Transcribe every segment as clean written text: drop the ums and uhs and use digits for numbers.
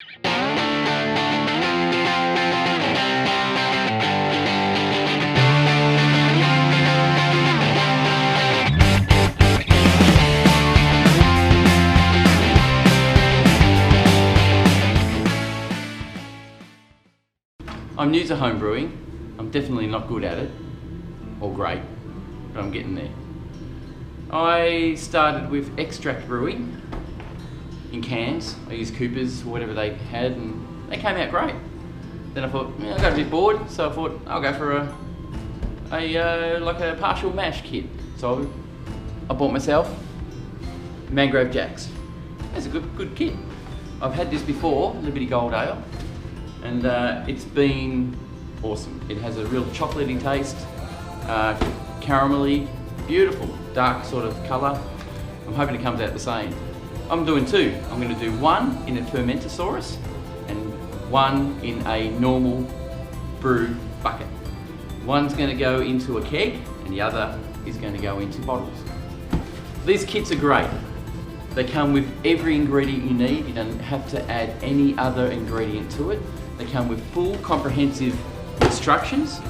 I'm new to home brewing. I'm definitely not good at it, or great, but I'm getting there. I started with extract brewing in cans. I used Coopers or whatever they had, and they came out great. Then I thought, I got a bit bored, so I thought I'll go for a partial mash kit. So I bought myself Mangrove Jacks. That's a good kit. I've had this before, Liberty Gold Ale, and it's been awesome. It has a real chocolatey taste, caramelly, beautiful, dark sort of colour. I'm hoping it comes out the same. I'm doing two. I'm going to do one in a fermentosaurus and one in a normal brew bucket. One's going to go into a keg and the other is going to go into bottles. These kits are great. They come with every ingredient you need. You don't have to add any other ingredient to it. They come with full comprehensive instructions.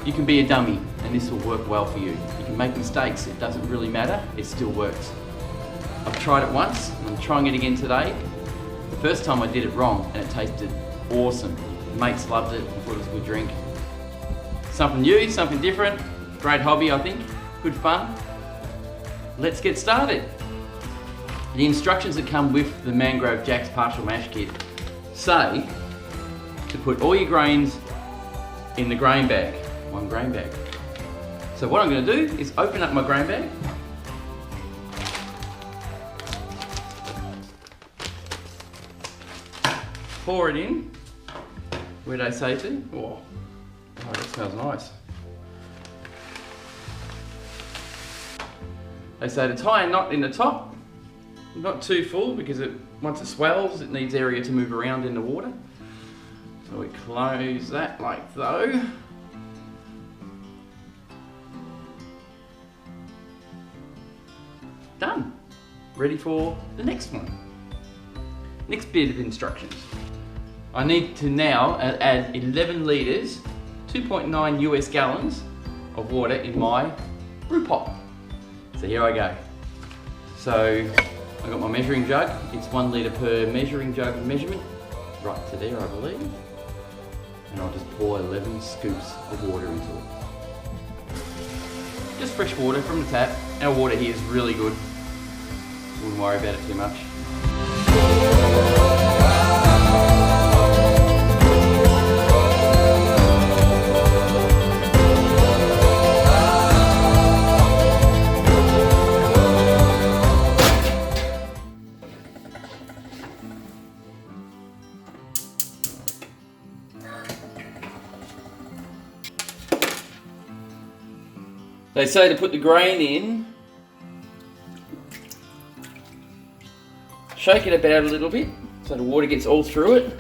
You can be a dummy and this will work well for you. You can make mistakes, it doesn't really matter, it still works. I've tried it once and I'm trying it again today. The first time I did it wrong and it tasted awesome. Mates loved it, I thought it was a good drink. Something new, something different, great hobby I think, good fun. Let's get started. The instructions that come with the Mangrove Jacks partial mash kit say to put all your grains in the grain bag, one grain bag. So what I'm going to do is open up my grain bag, pour it in, where they say to. Oh, that smells nice. They say to tie a knot in the top, not too full because once it swells it needs area to move around in the water. So we close that like so. Done. Ready for the next one. Next bit of instructions. I need to now add 11 litres, 2.9 US gallons of water in my brew pot. So here I go. So I got my measuring jug. It's 1 litre per measuring jug measurement. Right to there, I believe. And I'll just pour 11 scoops of water into it. Just fresh water from the tap. Our water here is really good. Wouldn't worry about it too much. They say to put the grain in, shake it about a little bit so the water gets all through it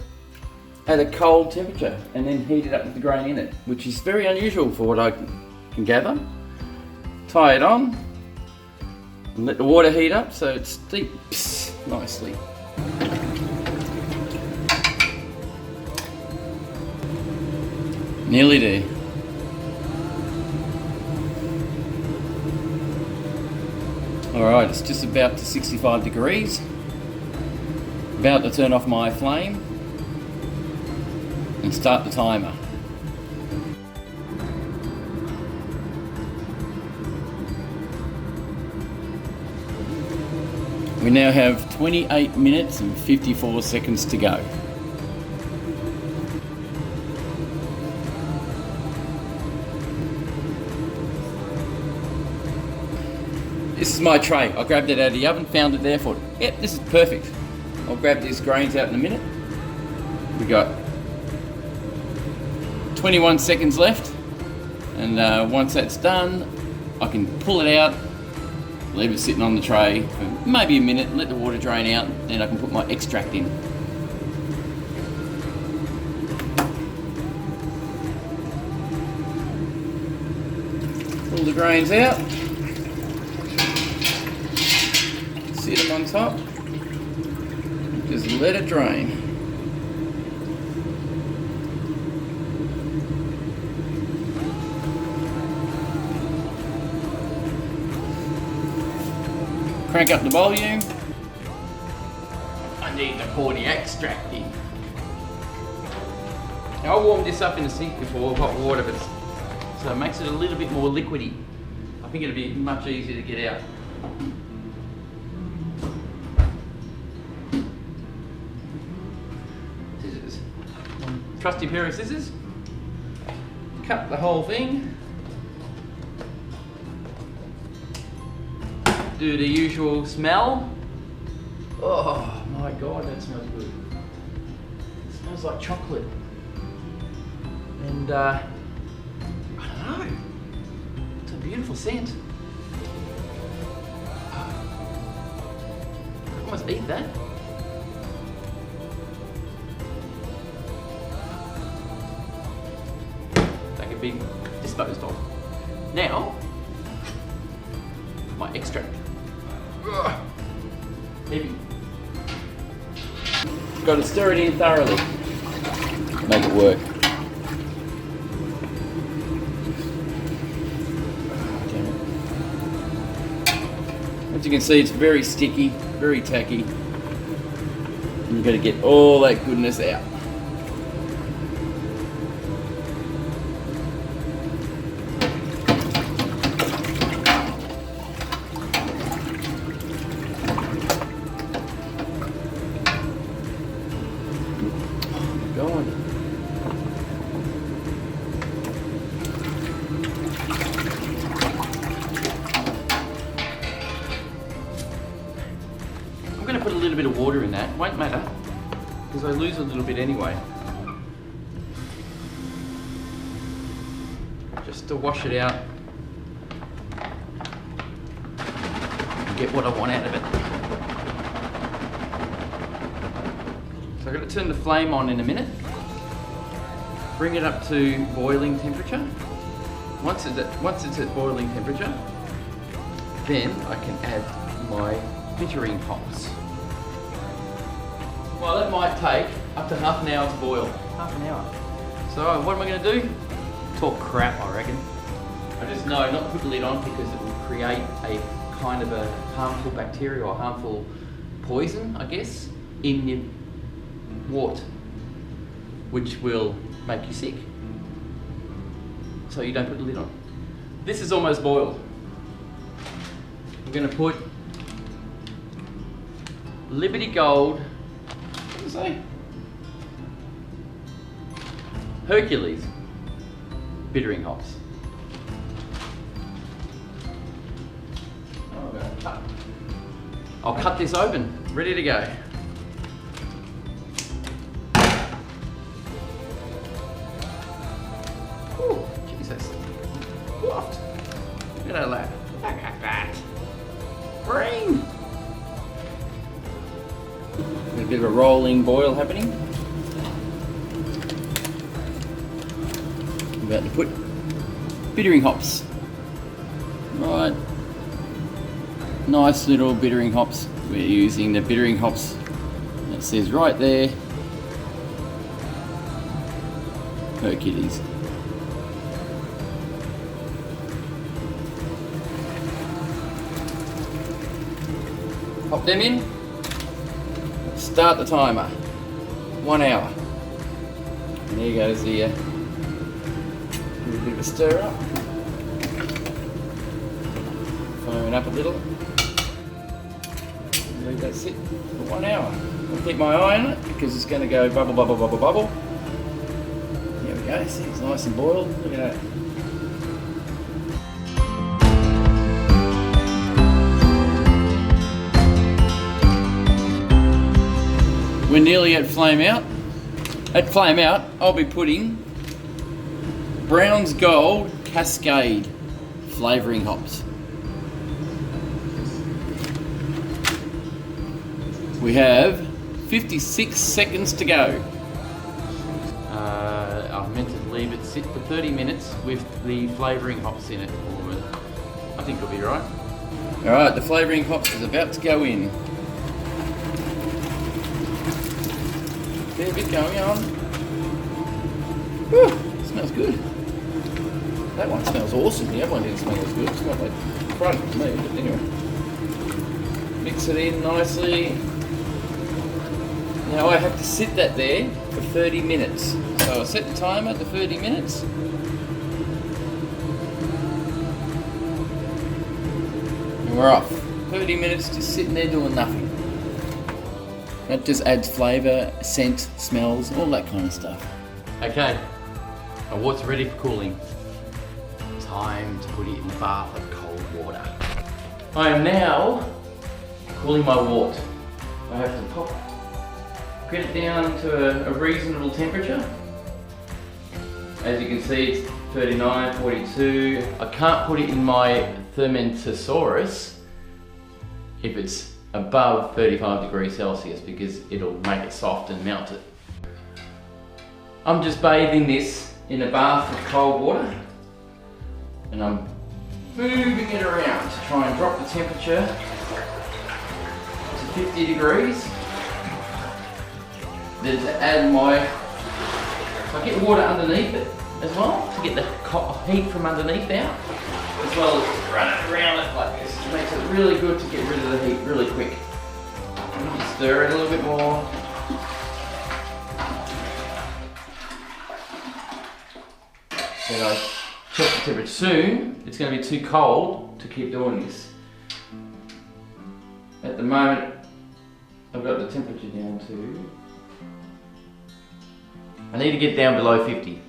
at a cold temperature and then heat it up with the grain in it, which is very unusual for what I can gather. Tie it on and let the water heat up so it steeps nicely. Nearly there. Alright, it's just about to 65 degrees. About to turn off my flame and start the timer. We now have 28 minutes and 54 seconds to go. This is my tray. I grabbed it out of the oven, found it there, thought, yep, this is perfect. I'll grab these grains out in a minute. We got 21 seconds left, and once that's done, I can pull it out, leave it sitting on the tray for maybe a minute, let the water drain out, then I can put my extract in. Pull the grains out. Sit them on top, just let it drain. Crank up the volume. I need to pour the extract in. Now, I warmed this up in the sink before with hot water, but so it makes it a little bit more liquidy. I think it'll be much easier to get out. Scissors. Trusty pair of scissors. Cut the whole thing. Do the usual smell. Oh my God, that smells good. It smells like chocolate. And I don't know, it's a beautiful scent. I almost eat that. That could be disposed of. Now, my extract. Heavy. Got to stir it in thoroughly. Make it work. As you can see, it's very sticky, very tacky. And you've got to get all that goodness out. I'm going to put a little bit of water in that, won't matter, because I lose a little bit anyway. Just to wash it out and get what I want out of it. So I'm going to turn the flame on in a minute, bring it up to boiling temperature. Once it's at boiling temperature, then I can add my bittering hops. Well, that might take up to half an hour to boil. Half an hour. So what am I going to do? Talk crap, I reckon. I just know not to put the lid on because it will create a kind of a harmful bacteria or harmful poison, I guess, in your wort, which will make you sick. So you don't put the lid on. This is almost boiled. I'm going to put Liberty Gold, what does it say? Hercules bittering hops. I'll cut this open, ready to go. Oh, Jesus. What? Look at that. Look at that. Green. A bit of a rolling boil happening. I'm about to put bittering hops. Right. Nice little bittering hops. We're using the bittering hops that says right there, Hercules. Pop them in. Start the timer. 1 hour. And there goes the a bit of a stir up. Foaming up a little. Leave that sit for 1 hour. I'll keep my eye on it because it's going to go bubble, bubble, bubble, bubble. There we go. See, it's nice and boiled. Look at that. We're nearly at flame out. At flame out, I'll be putting Brown's Gold Cascade flavouring hops. We have 56 seconds to go. I meant to leave it sit for 30 minutes with the flavouring hops in it. I think it'll be right. Alright, the flavouring hops is about to go in. Fair bit going on. Whew, smells good. That one smells awesome. The other one didn't smell as good. It smelled like front to me, but anyway. Mix it in nicely. Now I have to sit that there for 30 minutes. So I'll set the timer to 30 minutes. And we're off. 30 minutes just sitting there doing nothing. That just adds flavour, scent, smells, all that kind of stuff. Okay, my water's ready for cooling. Time to put it in a bath of cold water. I am now cooling my wort. I have to get it down to a reasonable temperature. As you can see, it's 39, 42. I can't put it in my fermentosaurus if it's above 35 degrees Celsius because it'll make it soft and melt it. I'm just bathing this in a bath of cold water and I'm moving it around to try and drop the temperature to 50 degrees. Then to add I get water underneath it as well to get the heat from underneath out, as well as run it around it like this. It makes it really good to get rid of the heat really quick. Stir it a little bit more. Then I check the temperature. Soon it's going to be too cold to keep doing this. At the moment I've got the temperature down to, I need to get down below 50.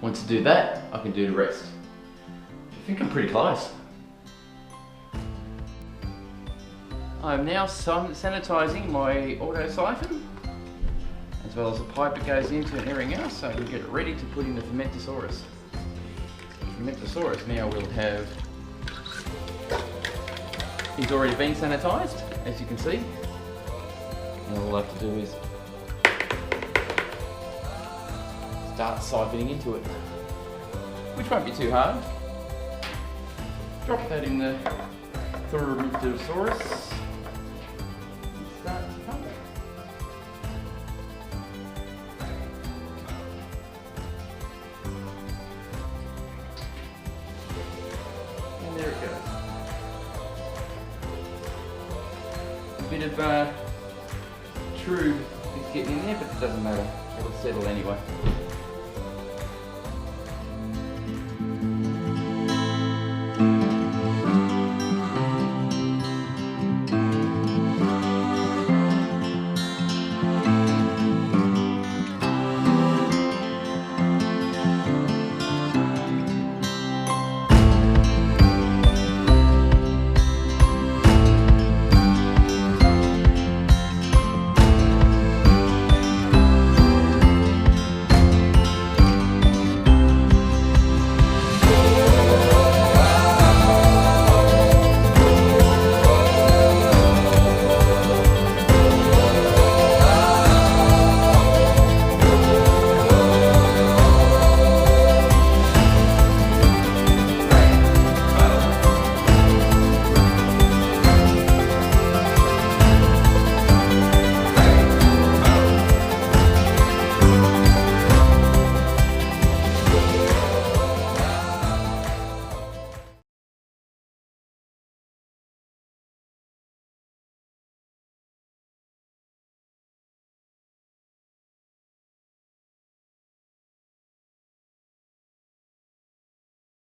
Once I do that, I can do the rest. I think I'm pretty close. I'm now sanitising my auto siphon, as well as the pipe it goes into and everything else, so I can get it ready to put in the fermentosaurus. The fermentosaurus now will have, he's already been sanitised, as you can see. And all I have to do is start siphoning into it, which won't be too hard. Drop that in the fermentosaurus. Start to pump it. And there it goes. A bit of true is getting in there, but it doesn't matter. It'll settle anyway.